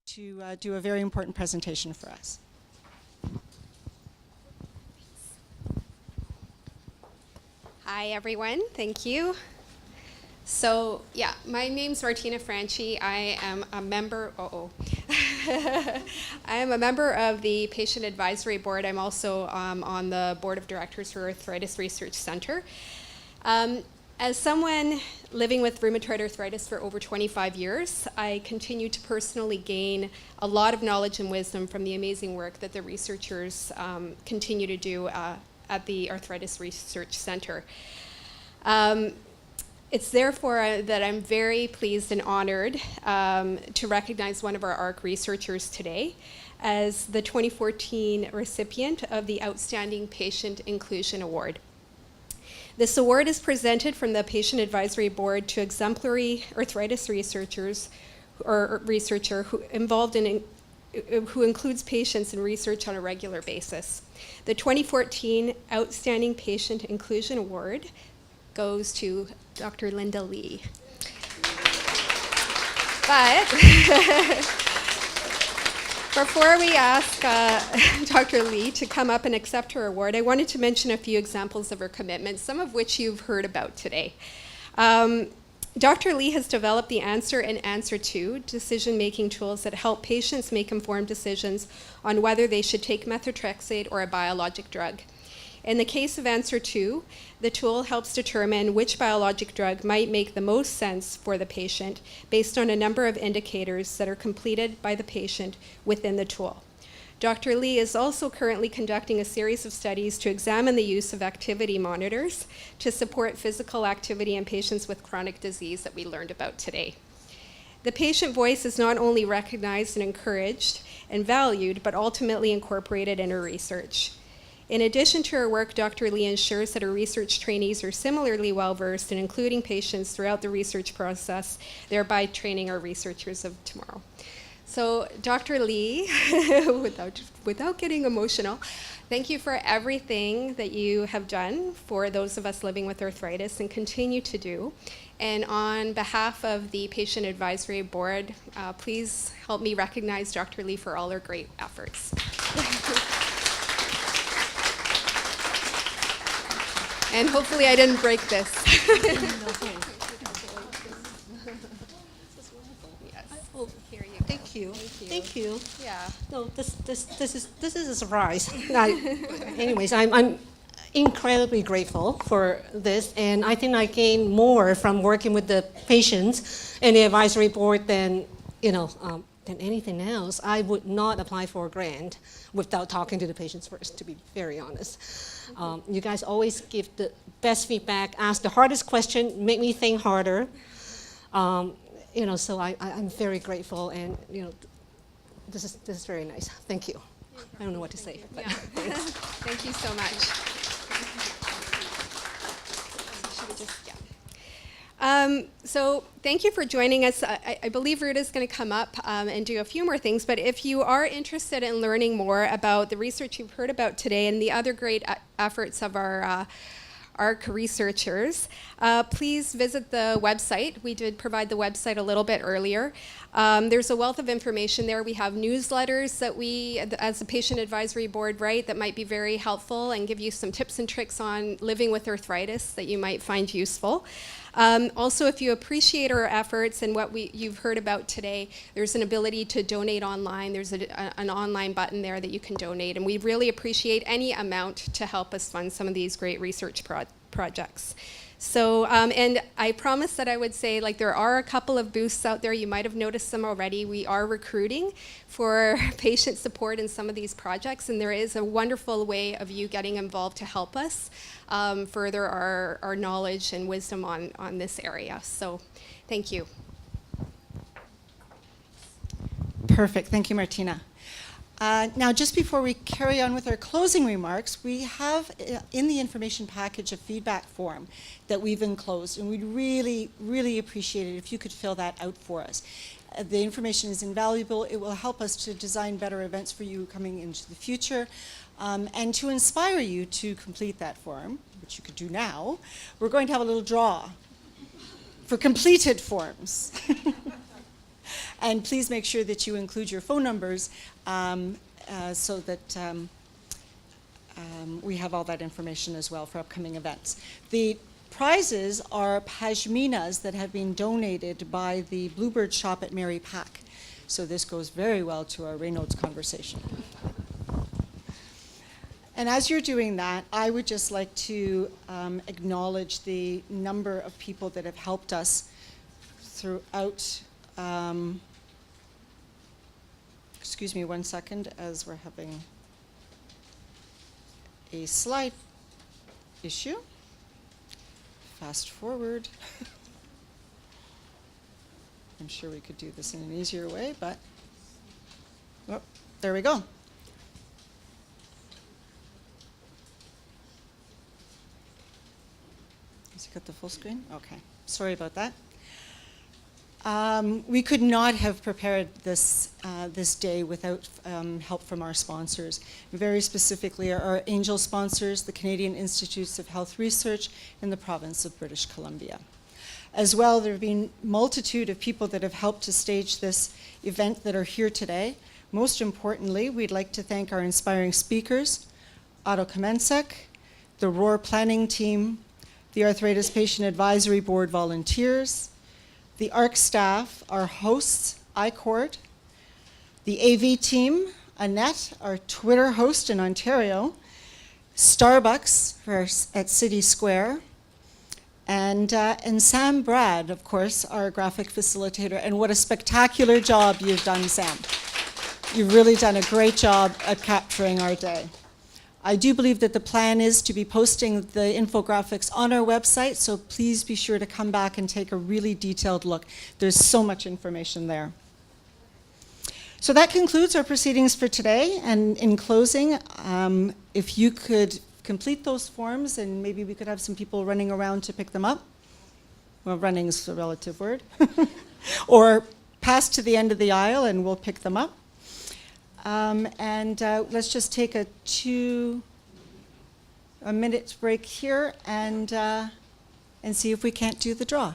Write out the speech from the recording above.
to do a very important presentation for us. Hi, everyone. Thank you. So, yeah, my name's Martina Franchi. I am a member, I am a member of the Patient Advisory Board. I'm also on the Board of Directors for Arthritis Research Center. As someone living with rheumatoid arthritis for over 25 years, I continue to personally gain a lot of knowledge and wisdom from the amazing work that the researchers continue to do at the Arthritis Research Center. It's therefore that I'm very pleased and honored to recognize one of our ARC researchers today as the 2014 recipient of the Outstanding Patient Inclusion Award. This award is presented from the Patient Advisory Board to exemplary arthritis researchers or researcher who who includes patients in research on a regular basis. The 2014 Outstanding Patient Inclusion Award goes to Dr. Linda Lee. But before we ask Dr. Lee to come up and accept her award, I wanted to mention a few examples of her commitment, some of which you've heard about today. Dr. Lee has developed the Answer and Answer To decision-making tools that help patients make informed decisions on whether they should take methotrexate or a biologic drug. In the case of Answer To, the tool helps determine which biologic drug might make the most sense for the patient based on a number of indicators that are completed by the patient within the tool. Dr. Lee is also currently conducting a series of studies to examine the use of activity monitors to support physical activity in patients with chronic disease that we learned about today. The patient voice is not only recognized and encouraged and valued, but ultimately incorporated in her research. In addition to her work, Dr. Lee ensures that her research trainees are similarly well-versed in including patients throughout the research process, thereby training our researchers of tomorrow. So, Dr. Lee, without getting emotional, thank you for everything that you have done for those of us living with arthritis and continue to do. And on behalf of the Patient Advisory Board, please help me recognize Dr. Lee for all her great efforts. And hopefully I didn't break this. Thank you. Thank you. Yeah. No, this is a surprise. Anyways, I'm incredibly grateful for this, and I think I gained more from working with the patients and the advisory board than than anything else. I would not apply for a grant without talking to the patients first, to be very honest. You guys always give the best feedback, ask the hardest question, make me think harder. So I'm very grateful, and this is very nice. Thank you. I don't know what to say. But Yeah. Thank you so much. So thank you for joining us. I believe Ruta's going to come up and do a few more things, but if you are interested in learning more about the research you've heard about today and the other great efforts of our ARC researchers, please visit the website. We did provide the website a little bit earlier. There's a wealth of information there. We have newsletters that we, as a patient advisory board, write that might be very helpful and give you some tips and tricks on living with arthritis that you might find useful. Also, if you appreciate our efforts and what you've heard about today, there's an ability to donate online. There's an online button there that you can donate, and we really appreciate any amount to help us fund some of these great research projects. So, and I promised that I would say, there are a couple of booths out there. You might have noticed them already. We are recruiting for patient support in some of these projects, and there is a wonderful way of you getting involved to help us further our knowledge and wisdom on this area. So, thank you. Perfect. Thank you, Martina. Now, just before we carry on with our closing remarks, we have in the information package a feedback form that we've enclosed, and we'd really, really appreciate it if you could fill that out for us. The information is invaluable. It will help us to design better events for you coming into the future. And to inspire you to complete that form, which you could do now, we're going to have a little draw for completed forms. And please make sure that you include your phone numbers so that we have all that information as well for upcoming events. The prizes are pashminas that have been donated by the Bluebird shop at Mary Pack. So this goes very well to our Raynaud's conversation. And as you're doing that, I would just like to acknowledge the number of people that have helped us throughout. Excuse me 1 second, as we're having a slide issue. Fast forward. I'm sure we could do this in an easier way, but oh, there we go. Has it got the full screen? Okay, sorry about that. We could not have prepared this this day without help from our sponsors. Very specifically, our angel sponsors, the Canadian Institutes of Health Research in the province of British Columbia. As well, there have been a multitude of people that have helped to stage this event that are here today. Most importantly, we'd like to thank our inspiring speakers, Otto Kamensek, the ROAR planning team, the Arthritis Patient Advisory Board volunteers, the ARC staff, our hosts, iCourt, the AV team, Annette, our Twitter host in Ontario, Starbucks at City Square, and Sam Brad, of course, our graphic facilitator. And what a spectacular job you've done, Sam. You've really done a great job at capturing our day. I do believe that the plan is to be posting the infographics on our website, so please be sure to come back and take a really detailed look. There's so much information there. So that concludes our proceedings for today, and in closing, if you could complete those forms, and maybe we could have some people running around to pick them up. Well, running is a relative word. Or pass to the end of the aisle and we'll pick them up. Let's just take a 2-minute break here and see if we can't do the draw.